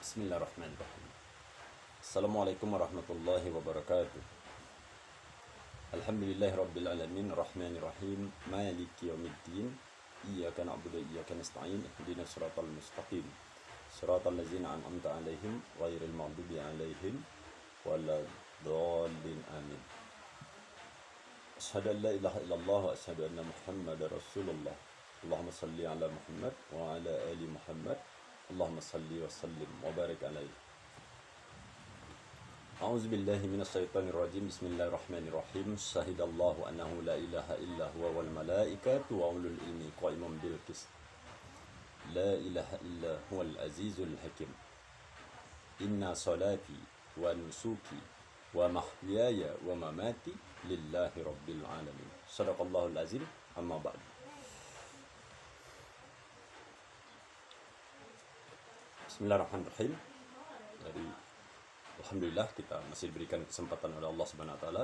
Bismillahirrahmanirrahim. Assalamualaikum warahmatullahi wabarakatuh. Alhamdulillahirabbil alamin arrahmanir rahim maliki yaumiddin iyyaka na'budu wa iyyaka nasta'in ihdinas siratal mustaqim siratal ladzina an'amta 'alaihim ghairil maghdubi 'alaihim waladdallin amin. Asyhadu an la ilaha illallah wa asyhadu anna Muhammadar Rasulullah. Allahumma shalli ala Muhammad wa ala ali Muhammad. Allahumma salli wa sallim wa barik alaihi. A'udzu billahi minasy syaithanir rajim. Bismillahirrahmanirrahim. Syahidallahu annahu la ilaha illa huwa wal malaikatu wa ulul ilmi qa'iman bil qist. La ilaha illa huwal azizul hakim. Inna salati wa nusuki wa mahyaya wa mamati lillahi rabbil alamin. Shadaqallahul azim. Amma ba'd. Bismillahirrahmanirrahim. Jadi alhamdulillah kita masih diberikan kesempatan oleh Allah Subhanahu wa taala.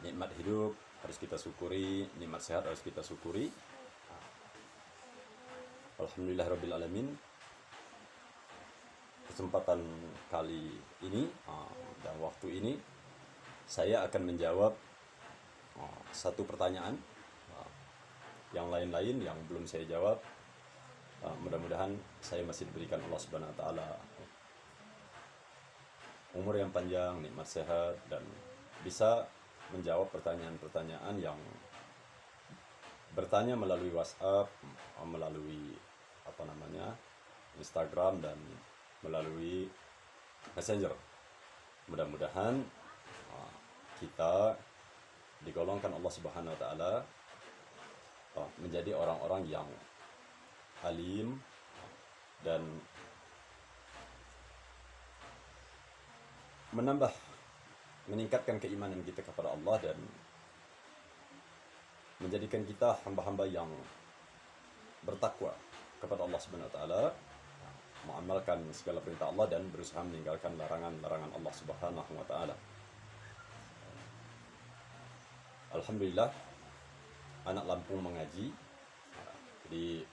Nikmat hidup harus kita syukuri, nikmat sehat harus kita syukuri. Alhamdulillahirabbil alamin. Kesempatan kali ini dan waktu ini saya akan menjawab satu pertanyaan. Yang lain-lain yang belum saya jawab, mudah-mudahan saya masih diberikan Allah Subhanahu wa taala umur yang panjang, nikmat sehat, dan bisa menjawab pertanyaan-pertanyaan yang bertanya melalui WhatsApp, melalui Instagram, dan melalui Messenger. Mudah-mudahan kita digolongkan Allah Subhanahu wa taala menjadi orang-orang yang alim dan meningkatkan keimanan kita kepada Allah dan menjadikan kita hamba-hamba yang bertakwa kepada Allah Subhanahu wa taala, mengamalkan segala perintah Allah dan berusaha meninggalkan larangan-larangan Allah Subhanahu wa taala. Alhamdulillah, anak Lampung mengaji. Jadi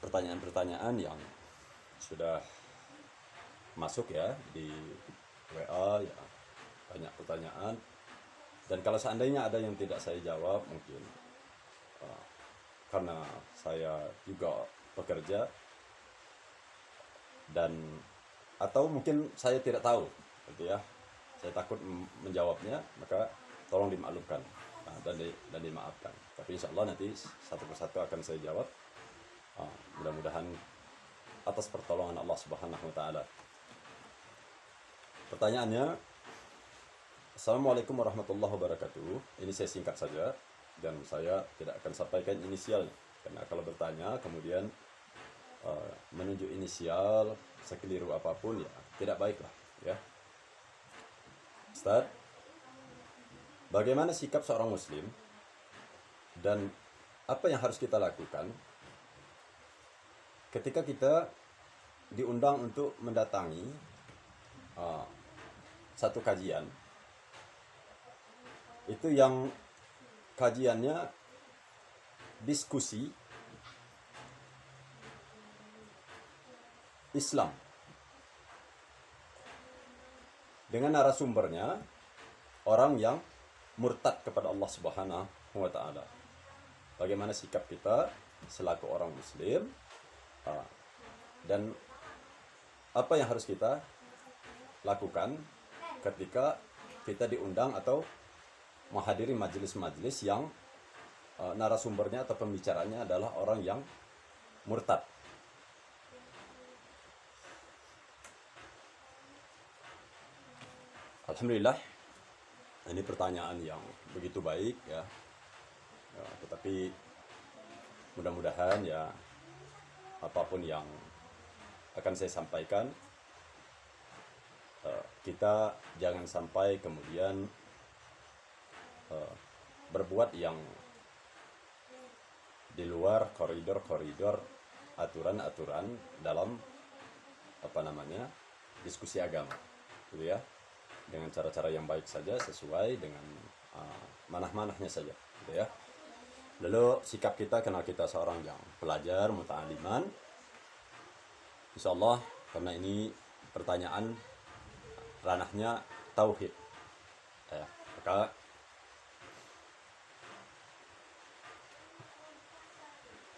pertanyaan-pertanyaan yang sudah masuk ya di WA ya, banyak pertanyaan, dan kalau seandainya ada yang tidak saya jawab mungkin karena saya juga bekerja dan atau mungkin saya tidak tahu gitu ya, saya takut menjawabnya, maka tolong dimaklumkan dan dimaafkan. Tapi insya Allah nanti satu persatu akan saya jawab. Mudah-mudahan atas pertolongan Allah Subhanahu wa taala. Pertanyaannya, Assalamualaikum warahmatullahi wabarakatuh. Ini saya singkat saja dan saya tidak akan sampaikan inisial, karena kalau bertanya kemudian menunjuk inisial sekeliru apapun ya tidak baik lah ya. Ustaz, bagaimana sikap seorang muslim dan apa yang harus kita lakukan ketika kita diundang untuk mendatangi satu kajian, itu yang kajiannya diskusi Islam dengan narasumbernya orang yang murtad kepada Allah Subhanahu wa taala. Bagaimana sikap kita selaku orang muslim dan apa yang harus kita lakukan ketika kita diundang atau menghadiri majelis-majelis yang narasumbernya atau pembicaranya adalah orang yang murtad. Alhamdulillah, ini pertanyaan yang begitu baik ya, tetapi mudah-mudahan ya apapun yang akan saya sampaikan, kita jangan sampai kemudian berbuat yang di luar koridor-koridor aturan-aturan dalam diskusi agama, gitu ya, dengan cara-cara yang baik saja, sesuai dengan manah-manahnya saja, gitu ya. Lalu sikap kita karena kita seorang yang pelajar, muta'aliman. Insyaallah karena ini pertanyaan ranahnya tauhid. Ya, maka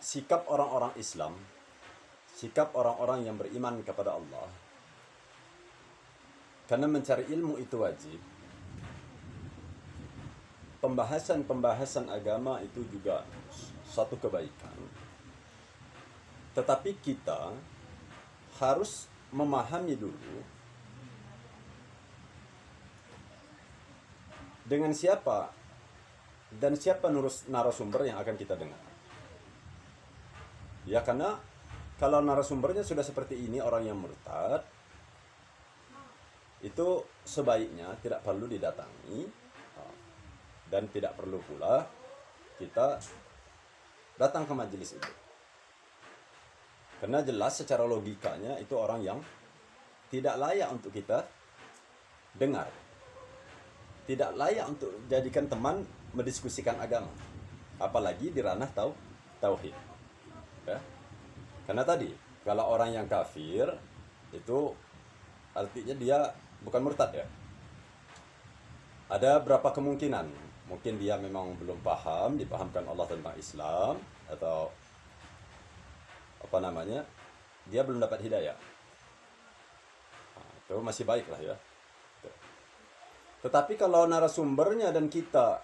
sikap orang-orang Islam, sikap orang-orang yang beriman kepada Allah, karena mencari ilmu itu wajib. Pembahasan-pembahasan agama itu juga satu kebaikan. Tetapi kita harus memahami dulu dengan siapa dan siapa narasumber yang akan kita dengar. Ya, karena kalau narasumbernya sudah seperti ini, orang yang murtad, itu sebaiknya tidak perlu didatangi. Dan tidak perlu pula kita datang ke majelis itu. Karena jelas secara logikanya itu orang yang tidak layak untuk kita dengar. Tidak layak untuk jadikan teman mendiskusikan agama. Apalagi di ranah tauhid. Ya. Karena tadi, kalau orang yang kafir, itu artinya dia bukan murtad ya. Ada berapa kemungkinan? Mungkin dia memang belum paham, dipahamkan Allah tentang Islam, atau apa namanya, dia belum dapat hidayah. Nah, itu masih baik lah ya. Tetapi kalau narasumbernya dan kita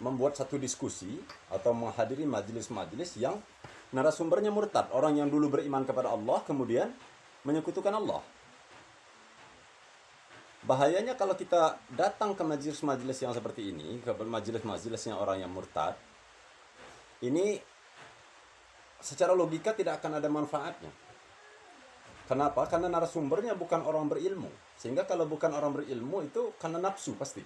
membuat satu diskusi atau menghadiri majelis-majelis yang narasumbernya murtad, orang yang dulu beriman kepada Allah kemudian menyekutukan Allah. Bahayanya kalau kita datang ke majelis-majelis yang seperti ini, ke majelis-majelisnya orang yang murtad, ini secara logika tidak akan ada manfaatnya. Kenapa? Karena narasumbernya bukan orang berilmu. Sehingga kalau bukan orang berilmu itu karena nafsu pasti.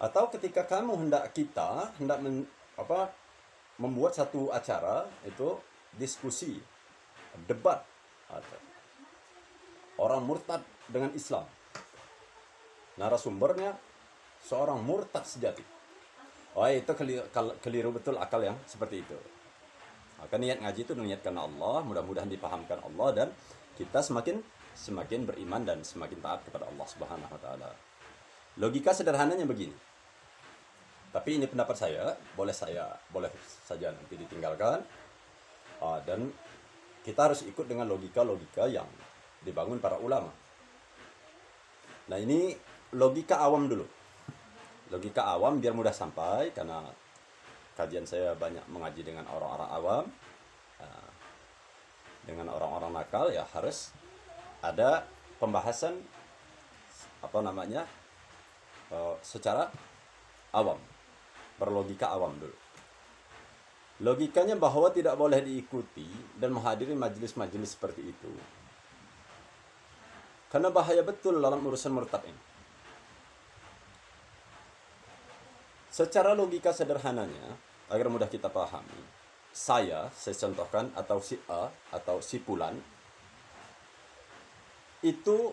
Atau ketika kamu hendak membuat satu acara, itu diskusi, debat, orang murtad dengan Islam. Narasumbernya seorang murtad sejati. Oh, itu keliru betul akal yang seperti itu. Maka niat ngaji itu niat karena Allah, mudah-mudahan dipahamkan Allah dan kita semakin beriman dan semakin taat kepada Allah Subhanahu wa taala. Logika sederhananya begini. Tapi ini pendapat saya, boleh saja nanti ditinggalkan. Dan kita harus ikut dengan logika-logika yang dibangun para ulama. Nah, ini logika awam dulu. Logika awam biar mudah sampai, karena kajian saya banyak mengaji dengan orang-orang awam. Dengan orang-orang nakal ya harus ada pembahasan secara awam. Berlogika awam dulu. Logikanya bahwa tidak boleh diikuti dan menghadiri majelis-majelis seperti itu. Karena bahaya betul dalam urusan murtad ini. Secara logika sederhananya, agar mudah kita pahami, saya contohkan, atau si A, atau si Fulan, itu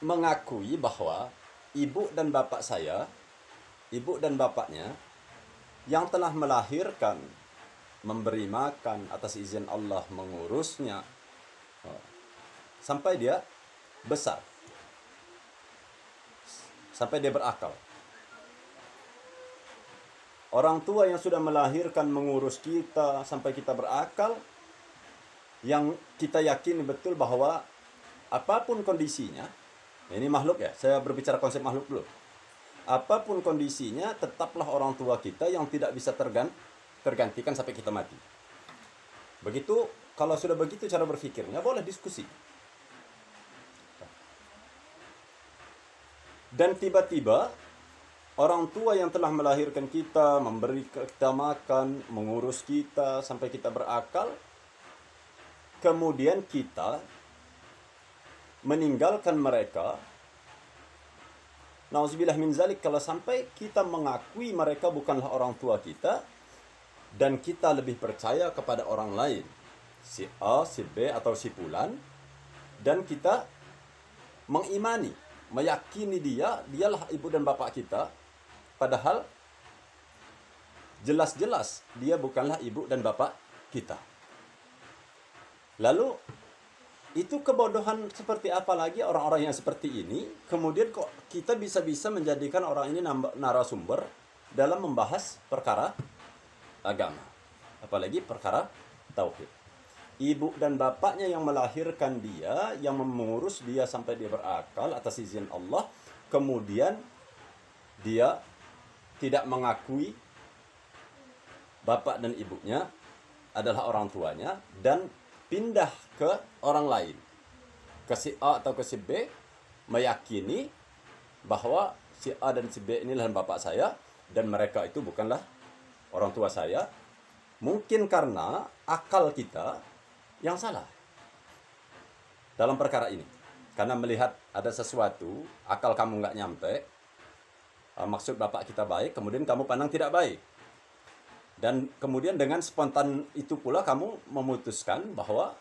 mengakui bahwa ibu dan bapak saya, ibu dan bapaknya, yang telah melahirkan, memberi makan atas izin Allah, mengurusnya, sampai dia besar, sampai dia berakal. Orang tua yang sudah melahirkan, mengurus kita sampai kita berakal, yang kita yakini betul bahwa apapun kondisinya, ini makhluk ya, saya berbicara konsep makhluk dulu. Apapun kondisinya, tetaplah orang tua kita yang tidak bisa tergantikan sampai kita mati. Begitu, kalau sudah begitu cara berpikirnya, boleh diskusi. Dan tiba-tiba orang tua yang telah melahirkan kita, memberi kita makan, mengurus kita sampai kita berakal, kemudian kita meninggalkan mereka. Nauzubillah min zalik, kalau sampai kita mengakui mereka bukanlah orang tua kita dan kita lebih percaya kepada orang lain, si A, si B atau si Fulan, dan kita mengimani, meyakini dialah ibu dan bapak kita, padahal jelas-jelas dia bukanlah ibu dan bapak kita. Lalu itu kebodohan seperti apa lagi orang-orang yang seperti ini, kemudian kok kita bisa-bisa menjadikan orang ini narasumber dalam membahas perkara agama, apalagi perkara tauhid. Ibu dan bapaknya yang melahirkan dia, yang mengurus dia sampai dia berakal atas izin Allah, kemudian dia tidak mengakui bapak dan ibunya adalah orang tuanya dan pindah ke orang lain, ke si A atau ke si B, meyakini bahwa si A dan si B inilah bapak saya dan mereka itu bukanlah orang tua saya, mungkin karena akal kita yang salah dalam perkara ini. Karena melihat ada sesuatu, akal kamu nggak nyampe, maksud bapak kita baik, kemudian kamu pandang tidak baik. Dan kemudian dengan spontan itu pula kamu memutuskan bahwa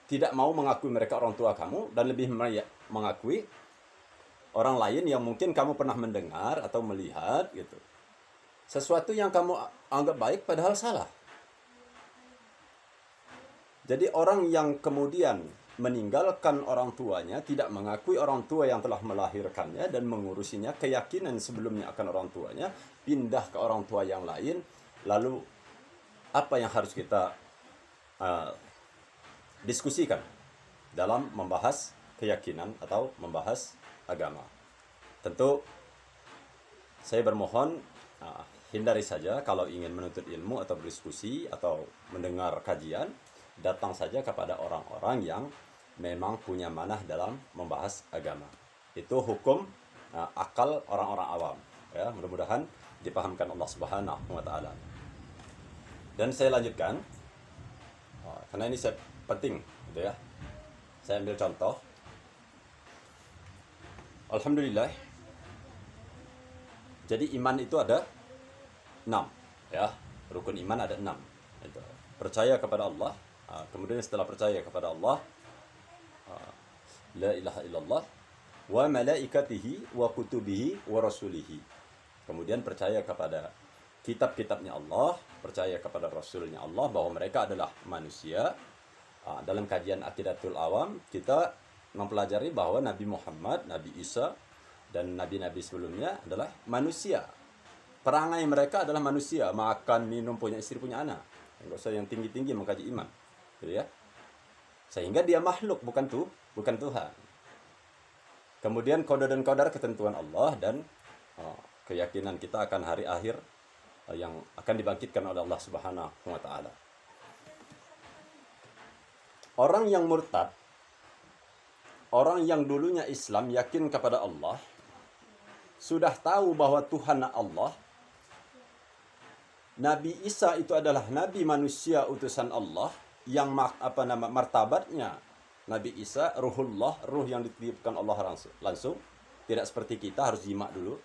tidak mau mengakui mereka orang tua kamu dan lebih mengakui orang lain yang mungkin kamu pernah mendengar atau melihat gitu. Sesuatu yang kamu anggap baik padahal salah. Jadi orang yang kemudian meninggalkan orang tuanya, tidak mengakui orang tua yang telah melahirkannya dan mengurusinya, keyakinan sebelumnya akan orang tuanya, pindah ke orang tua yang lain, lalu apa yang harus kita diskusikan dalam membahas keyakinan atau membahas agama? Tentu saya bermohon hindari saja kalau ingin menuntut ilmu atau berdiskusi atau mendengar kajian, datang saja kepada orang-orang yang memang punya manah dalam membahas agama. Itu hukum akal orang-orang awam. Ya, mudah-mudahan dipahamkan Allah Subhanahu wa taala. Dan saya lanjutkan karena ini penting gitu ya. Saya ambil contoh. Alhamdulillah. Jadi iman itu ada 6 ya. Rukun iman ada 6. Itu. Percaya kepada Allah. Kemudian setelah percaya kepada Allah, la ilaha illallah wa malaikatihi wa kutubihi wa rasulihi. Kemudian percaya kepada kitab-kitabnya Allah, percaya kepada rasulnya Allah bahwa mereka adalah manusia. Dalam kajian Aqidatul Awam kita mempelajari bahwa Nabi Muhammad, Nabi Isa dan nabi-nabi sebelumnya adalah manusia. Perangai mereka adalah manusia, makan, minum, punya istri, punya anak. Enggak usah yang tinggi-tinggi mengkaji iman. Gitu ya. Sehingga dia makhluk, bukan Tuhan. Kemudian kode dan qadar ketentuan Allah dan keyakinan kita akan hari akhir yang akan dibangkitkan oleh Allah Subhanahu wa taala. Orang yang murtad, orang yang dulunya Islam yakin kepada Allah, sudah tahu bahwa Tuhan Allah, Nabi Isa itu adalah nabi manusia utusan Allah, yang martabatnya Nabi Isa ruhullah, ruh yang dititipkan Allah langsung, tidak seperti kita harus jima dulu.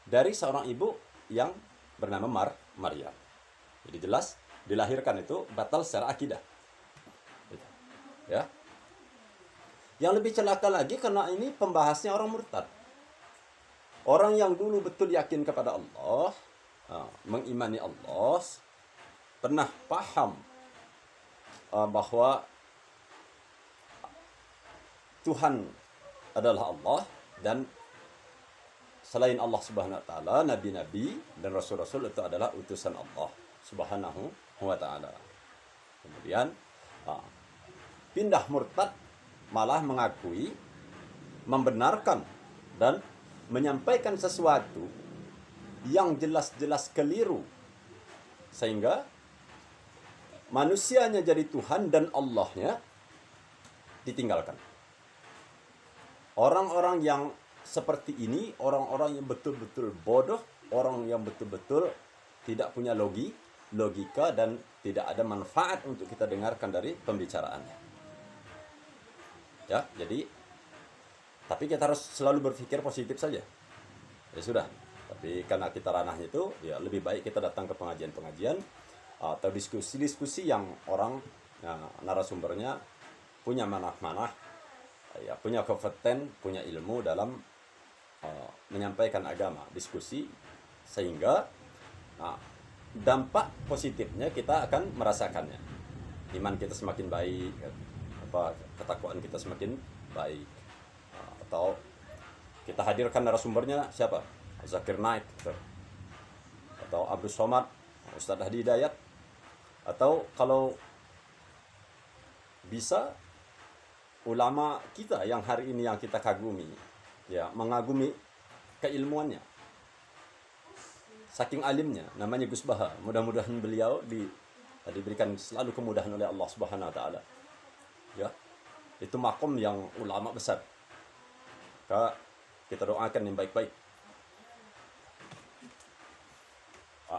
Dari seorang ibu yang bernama Maryam. Jadi jelas dilahirkan itu batal secara akidah. Ya. Yang lebih celaka lagi karena ini pembahasnya orang murtad. Orang yang dulu betul yakin kepada Allah, mengimani Allah, pernah paham bahwa Tuhan adalah Allah dan selain Allah Subhanahu wa taala, nabi-nabi dan rasul-rasul itu adalah utusan Allah Subhanahu wa taala. Kemudian pindah murtad, malah mengakui, membenarkan dan menyampaikan sesuatu yang jelas-jelas keliru, sehingga manusianya jadi Tuhan dan Allahnya ditinggalkan. Orang-orang yang seperti ini, orang-orang yang betul-betul bodoh, orang yang betul-betul tidak punya logika dan tidak ada manfaat untuk kita dengarkan dari pembicaraannya. Ya, jadi tapi kita harus selalu berpikir positif saja. Ya sudah. Tapi karena kita ranahnya itu, ya lebih baik kita datang ke pengajian-pengajian atau diskusi-diskusi yang orang narasumbernya punya manah-manah, ya punya kompeten, punya ilmu dalam menyampaikan agama, diskusi, sehingga dampak positifnya kita akan merasakannya. Iman kita semakin baik, ketakwaan kita semakin baik. Atau kita hadirkan narasumbernya siapa? Zakir Naik gitu. Atau Abdul Somad, Ustadz Hadi Hidayat. Atau kalau bisa ulama kita yang hari ini yang kita kagumi, ya, mengagumi keilmuannya, saking alimnya, namanya Gus Baha. Mudah-mudahan beliau diberikan selalu kemudahan oleh Allah Subhanahu wa taala. Ya. Itu makom yang ulama besar. Kita doakan yang baik-baik.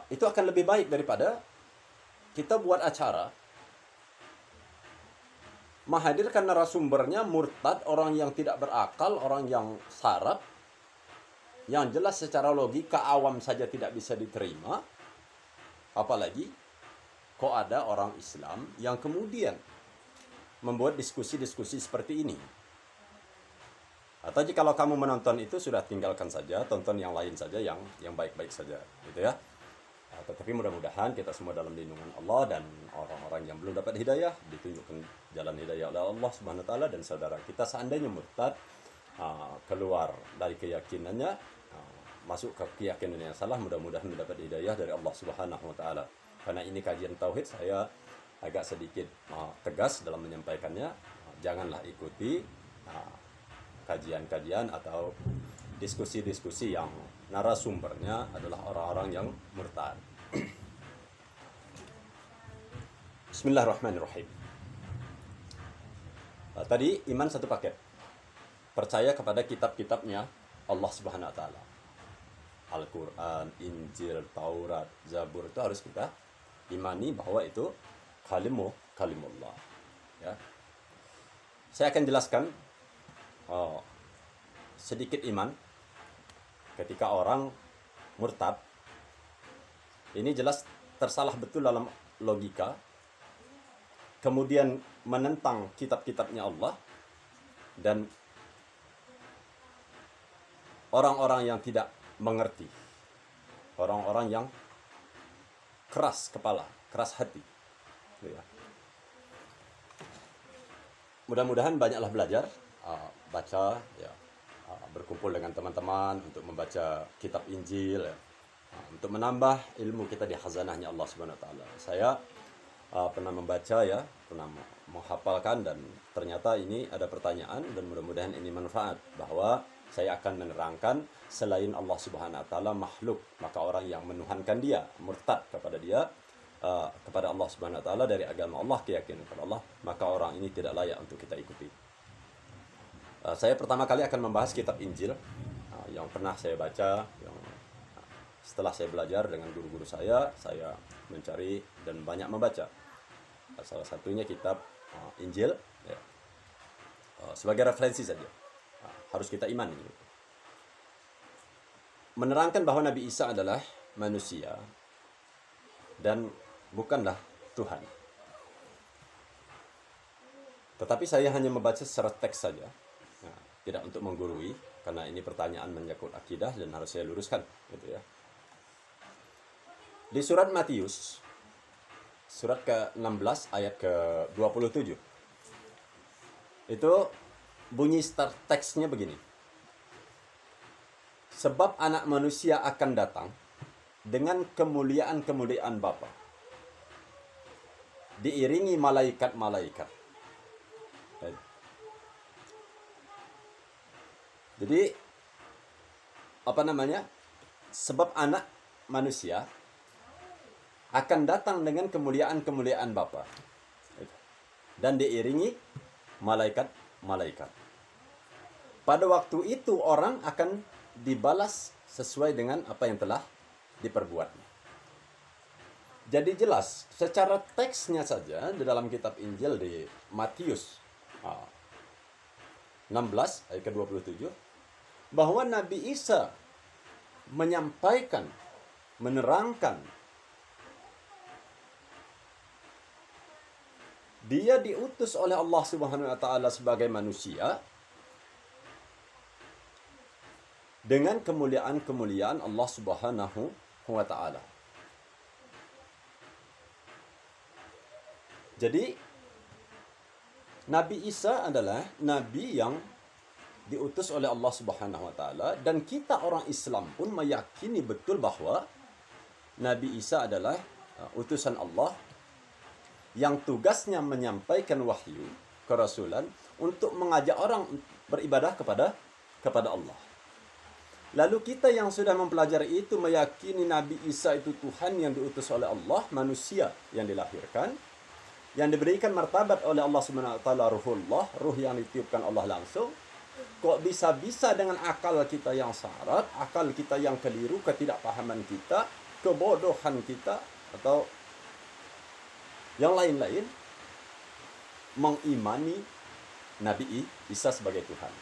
Itu akan lebih baik daripada kita buat acara menghadirkan narasumbernya murtad, orang yang tidak berakal, orang yang sarap, yang jelas secara logika awam saja tidak bisa diterima. Apalagi kok ada orang Islam yang kemudian membuat diskusi-diskusi seperti ini. Atau jika kamu menonton itu, sudah tinggalkan saja, tonton yang lain saja, yang baik-baik saja, gitu ya. Tetapi mudah-mudahan kita semua dalam lindungan Allah, dan orang-orang yang belum dapat hidayah ditunjukkan jalan hidayah oleh Allah Subhanahu wa taala, dan saudara kita seandainya murtad, keluar dari keyakinannya, masuk ke keyakinan yang salah, mudah-mudahan mendapat hidayah dari Allah Subhanahu wa taala. Karena ini kajian tauhid, saya agak sedikit tegas dalam menyampaikannya. Janganlah ikuti kajian-kajian atau diskusi-diskusi yang narasumbernya adalah orang-orang yang murtad. Bismillahirrahmanirrahim. Tadi iman satu paket. Percaya kepada kitab-kitabnya Allah Subhanahu wa taala. Al-Qur'an, Injil, Taurat, Zabur, itu harus kita imani bahwa itu kalimullah. Ya. Saya akan jelaskan sedikit iman ketika orang murtad. Ini jelas tersalah betul dalam logika, kemudian menentang kitab-kitabnya Allah, dan orang-orang yang tidak mengerti, orang-orang yang keras kepala, keras hati. Ya. Mudah-mudahan banyaklah belajar, baca, ya, berkumpul dengan teman-teman untuk membaca kitab Injil, ya, untuk menambah ilmu kita di khazanahnya Allah Subhanahu wa taala. Saya pernah membaca, ya, pernah menghafalkan, dan ternyata ini ada pertanyaan, dan mudah-mudahan ini manfaat, bahwa saya akan menerangkan selain Allah Subhanahu wa taala makhluk, maka orang yang menuhankan dia, murtad kepada dia, kepada Allah Subhanahu wa taala dari agama Allah, keyakinan kepada Allah, maka orang ini tidak layak untuk kita ikuti. Saya pertama kali akan membahas kitab Injil yang pernah saya baca, yang setelah saya belajar dengan guru-guru saya mencari dan banyak membaca. Salah satunya kitab Injil, ya. Sebagai referensi saja, harus kita imani. Menerangkan bahwa Nabi Isa adalah manusia dan bukanlah Tuhan. Tetapi saya hanya membaca secara teks saja, tidak untuk menggurui, karena ini pertanyaan menyangkut akidah dan harus saya luruskan, gitu ya. Di surat Matius, surat ke-16 ayat ke-27, itu bunyi start teksnya begini. Sebab anak manusia akan datang dengan kemuliaan-kemuliaan Bapa, diiringi malaikat-malaikat. Jadi, sebab anak manusia akan datang dengan kemuliaan-kemuliaan Bapa dan diiringi malaikat-malaikat. Pada waktu itu orang akan dibalas sesuai dengan apa yang telah diperbuatnya. Jadi jelas, secara teksnya saja di dalam kitab Injil di Matius 16 ayat ke-27, bahwa Nabi Isa menyampaikan, menerangkan, dia diutus oleh Allah Subhanahu wa taala sebagai manusia dengan kemuliaan-kemuliaan Allah Subhanahu wa taala. Jadi Nabi Isa adalah nabi yang diutus oleh Allah Subhanahu wa taala, dan kita orang Islam pun meyakini betul bahwa Nabi Isa adalah utusan Allah yang tugasnya menyampaikan wahyu kerasulan untuk mengajak orang beribadah kepada Allah. Lalu kita yang sudah mempelajari itu meyakini Nabi Isa itu Tuhan yang diutus oleh Allah, manusia yang dilahirkan, yang diberikan martabat oleh Allah Subhanahu wa taala, ruhullah, ruh yang ditiupkan Allah langsung. Kok bisa-bisa dengan akal kita yang syarat, akal kita yang keliru, ketidakpahaman kita, kebodohan kita, atau yang lain-lain, mengimani Nabi Isa sebagai Tuhan.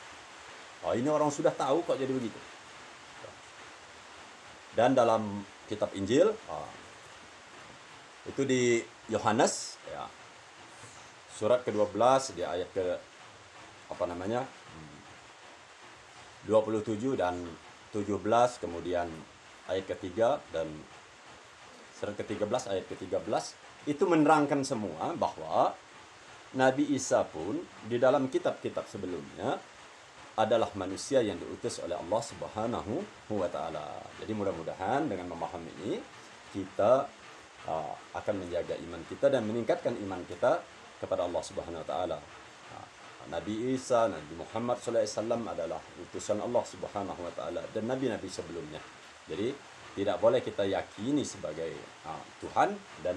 Oh, ini orang sudah tahu kok jadi begitu. Dan dalam kitab Injil, itu di Yohanes, ya, surat ke-12 di ayat ke 27 dan 17, kemudian ayat ketiga dan surat ke-13 ayat ke-13 itu menerangkan semua bahwa Nabi Isa pun di dalam kitab-kitab sebelumnya adalah manusia yang diutus oleh Allah Subhanahu wa taala. Jadi mudah-mudahan dengan memahami ini kita akan menjaga iman kita dan meningkatkan iman kita kepada Allah Subhanahu wa taala. Nabi Isa, Nabi Muhammad SAW adalah utusan Allah Subhanahu wa taala dan nabi-nabi sebelumnya. Jadi tidak boleh kita yakini sebagai Tuhan dan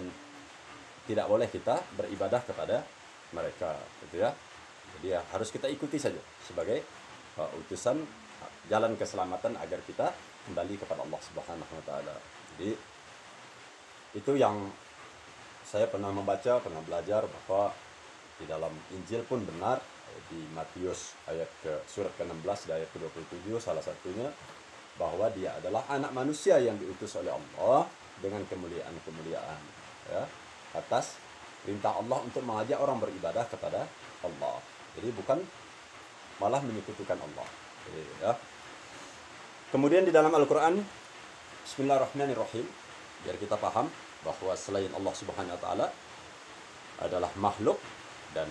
tidak boleh kita beribadah kepada mereka, gitu ya. Jadi ya, harus kita ikuti saja sebagai utusan jalan keselamatan agar kita kembali kepada Allah Subhanahu wa taala. Jadi itu yang saya pernah membaca, pernah belajar bahwa di dalam Injil pun benar, di Matius surat ke-16 ayat ke-27 salah satunya bahwa dia adalah anak manusia yang diutus oleh Allah dengan kemuliaan-kemuliaan, ya, atas perintah Allah untuk mengajak orang beribadah kepada Allah. Jadi bukan malah menyekutukan Allah. Jadi, ya. Kemudian di dalam Al-Quran, Bismillahirrahmanirrahim, biar kita paham bahwa selain Allah Subhanahu wa taala adalah makhluk dan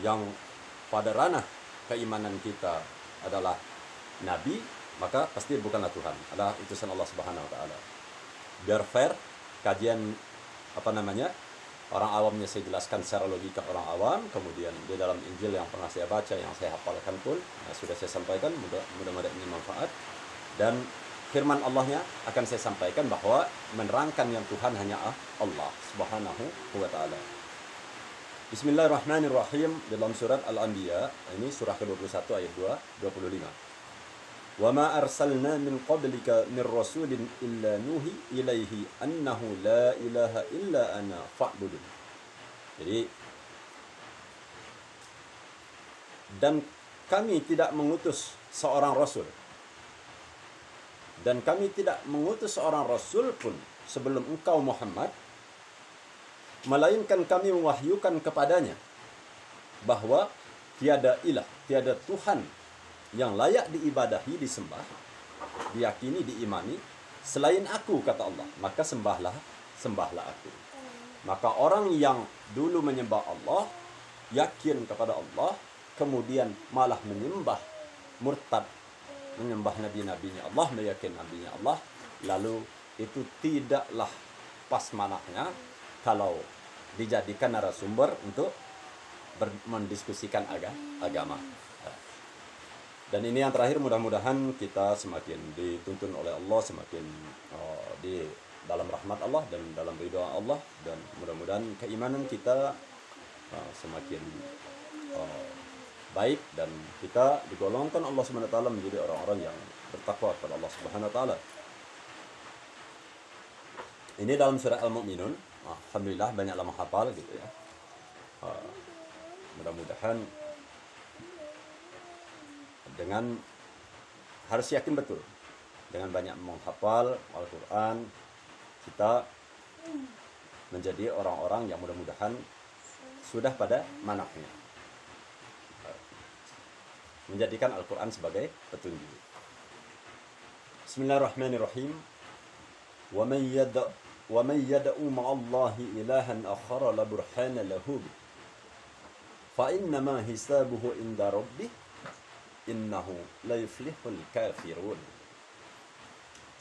yang pada ranah keimanan kita adalah nabi, maka pasti bukanlah Tuhan, adalah utusan Allah Subhanahu wa taala. Biar fair, kajian orang awamnya saya jelaskan secara logika orang awam, kemudian di dalam Injil yang pernah saya baca, yang saya hafalkan pun sudah saya sampaikan, mudah-mudahan ini manfaat. Dan firman Allahnya akan saya sampaikan bahwa menerangkan yang Tuhan hanya Allah Subhanahu wa taala. Bismillahirrahmanirrahim, dalam surat Al-Anbiya, ini surah ke-21 ayat 25. Wa ma arsalna min qablika min rasulin illa nuhi ilaihi annahu la ilaha illa ana fa'budun. Jadi, dan kami tidak mengutus seorang rasul, dan kami tidak mengutus seorang rasul pun sebelum engkau Muhammad, melainkan kami mewahyukan kepadanya bahwa tiada ilah, tiada Tuhan yang layak diibadahi, disembah, diyakini, diimani selain aku, kata Allah. Maka sembahlah aku. Maka orang yang dulu menyembah Allah, yakin kepada Allah, kemudian malah menyembah, murtad, menyembah nabi-nabinya Allah, meyakini nabinya Allah, lalu itu tidaklah pas manahnya kalau dijadikan narasumber untuk mendiskusikan agama. Dan ini yang terakhir, mudah-mudahan kita semakin dituntun oleh Allah, semakin di dalam rahmat Allah dan dalam ridha Allah, dan mudah-mudahan keimanan kita semakin baik dan kita digolongkan Allah Subhanahu wa taala menjadi orang-orang yang bertakwa kepada Allah Subhanahu wa taala. Ini dalam surah Al-Mu'minun. Alhamdulillah banyak lama hafal gitu ya. Mudah-mudahan dengan harus yakin betul dengan banyak menghafal Al-Quran, kita menjadi orang-orang yang mudah-mudahan sudah pada manahnya. menjadikan Al-Quran sebagai petunjuk. Bismillahirrahmanirrahim. Wa man yad'u ma'allahi ilahan akhara la burhana lahu fa innama hisabuhu inda rabbih innahu la yuflihul kafirun.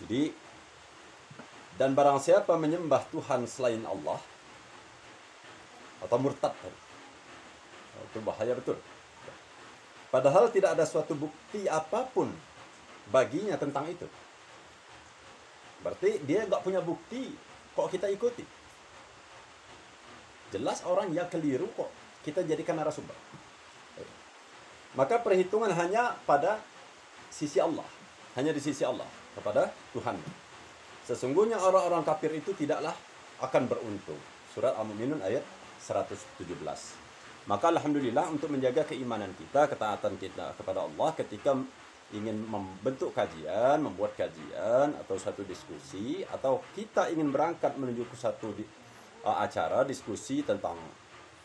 Jadi, dan barang siapa menyembah Tuhan selain Allah atau murtad, itu bahaya betul. Padahal tidak ada suatu bukti apapun baginya tentang itu. Berarti dia nggak punya bukti kok kita ikuti. Jelas orang yang keliru kok kita jadikan narasumber. Maka perhitungan hanya pada sisi Allah, hanya di sisi Allah, kepada Tuhan. Sesungguhnya orang-orang kafir itu tidaklah akan beruntung. Surat Al-Mu'minun ayat 117. Maka alhamdulillah untuk menjaga keimanan kita, ketaatan kita kepada Allah ketika ingin membentuk kajian, membuat kajian atau satu diskusi, atau kita ingin berangkat menuju ke satu acara diskusi tentang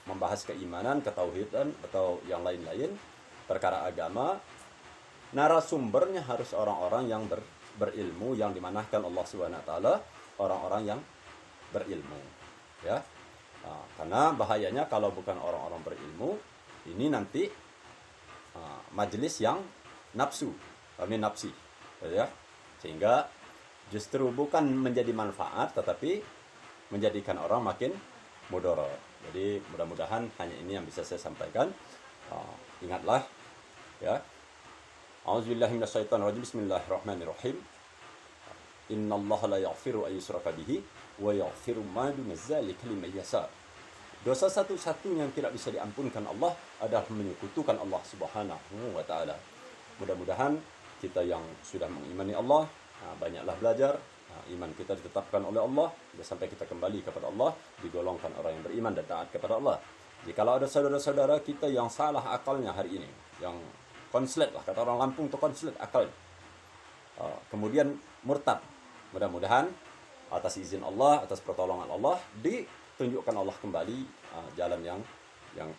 membahas keimanan, ketauhidan atau yang lain-lain, perkara agama, narasumbernya harus orang-orang yang berilmu, yang dimanahkan Allah SWT, orang-orang yang berilmu, ya. Nah, karena bahayanya kalau bukan orang-orang berilmu, ini nanti majelis yang nafsu, kami nafsi, ya. Sehingga justru bukan menjadi manfaat, tetapi menjadikan orang makin mudarat. Jadi mudah-mudahan hanya ini yang bisa saya sampaikan. Ingatlah, ya. A'udzubillahi minasyaitonirrajim. Bismillahirrahmanirrahim. Innallaha la yaghfiru ay yushraka bihi wa yaghfiru ma duna dzalika liman yasha. Dosa satu-satunya yang tidak bisa diampunkan Allah adalah menyekutukan Allah Subhanahu wa taala. Mudah-mudahan kita yang sudah mengimani Allah, banyaklah belajar, iman kita ditetapkan oleh Allah, sampai kita kembali kepada Allah, digolongkan orang yang beriman dan taat kepada Allah. Jikalau ada saudara-saudara kita yang salah akalnya hari ini, yang konslet lah, kata orang Lampung itu konslet akal, kemudian murtad, mudah-mudahan atas izin Allah, atas pertolongan Allah, ditunjukkan Allah kembali jalan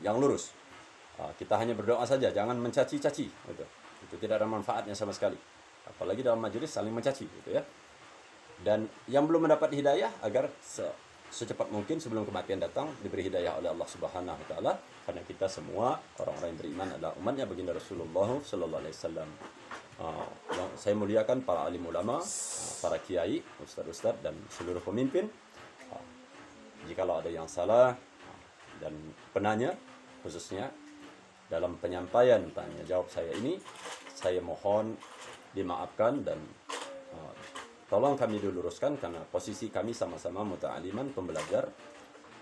yang lurus. Kita hanya berdoa saja, jangan mencaci-caci, gitu. Itu tidak ada manfaatnya sama sekali, apalagi dalam majelis saling mencaci, gitu ya. Dan yang belum mendapat hidayah agar secepat mungkin sebelum kematian datang diberi hidayah oleh Allah Subhanahu wa taala, karena kita semua orang-orang yang beriman adalah umatnya baginda Rasulullah sallallahu alaihi wasallam. Saya muliakan para alim ulama, para kiai, ustaz-ustaz dan seluruh pemimpin. Jikalau ada yang salah dan penanya khususnya dalam penyampaian tanya jawab saya ini, saya mohon dimaafkan dan tolong kami diluruskan, karena posisi kami sama-sama muta'aliman, pembelajar,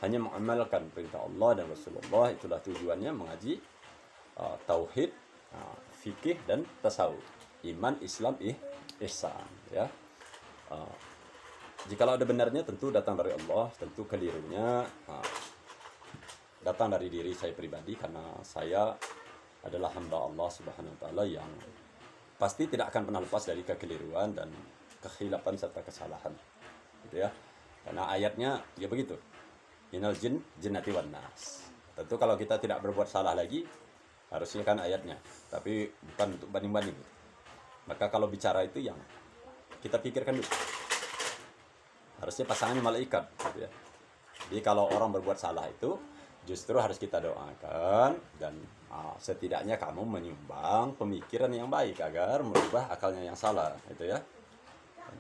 hanya mengamalkan perintah Allah dan Rasulullah. Itulah tujuannya mengaji tauhid, fikih dan tasawuf, iman, Islam, ihsan, ya. Jikalau ada benarnya tentu datang dari Allah, tentu kelirunya datang dari diri saya pribadi, karena saya adalah hamba Allah Subhanahu wa taala yang pasti tidak akan pernah lepas dari kekeliruan dan kekhilafan serta kesalahan, gitu ya. Karena ayatnya ya begitu, innal jinnati wan nas. Tentu kalau kita tidak berbuat salah lagi, harusnya kan ayatnya, tapi bukan untuk banding-banding. Maka kalau bicara itu yang kita pikirkan dulu, harusnya pasangannya malaikat, gitu ya. Jadi kalau orang berbuat salah itu justru harus kita doakan, dan setidaknya kamu menyumbang pemikiran yang baik agar merubah akalnya yang salah, gitu ya.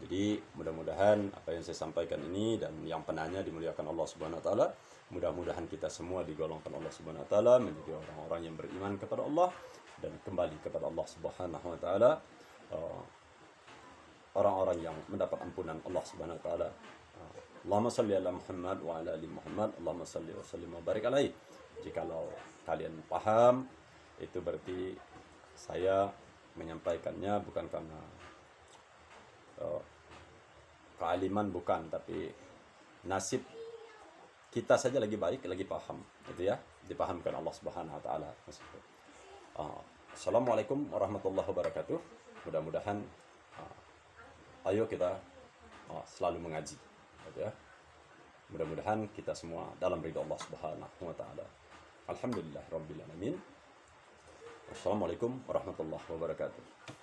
Jadi mudah-mudahan apa yang saya sampaikan ini dan yang penanya dimuliakan Allah Subhanahu wa taala. Mudah-mudahan kita semua digolongkan Allah Subhanahu wa taala menjadi orang-orang yang beriman kepada Allah dan kembali kepada Allah Subhanahu wa taala, orang-orang yang mendapat ampunan Allah Subhanahu wa taala. Allahumma shalli ala Muhammad wa ala ali Muhammad. Allahumma shalli wa sallim wa barik alaihi. Jikalau kalian paham, itu berarti saya menyampaikannya bukan karena kealiman, bukan, tapi nasib kita saja lagi baik, lagi paham, gitu ya, dipahamkan Allah Subhanahu wa taala. Assalamualaikum warahmatullahi wabarakatuh. Mudah-mudahan ayo kita selalu mengaji, gitu ya. Mudah-mudahan kita semua dalam ridha Allah Subhanahu wa taala. Alhamdulillah rabbil alamin. Wassalamualaikum warahmatullahi wabarakatuh.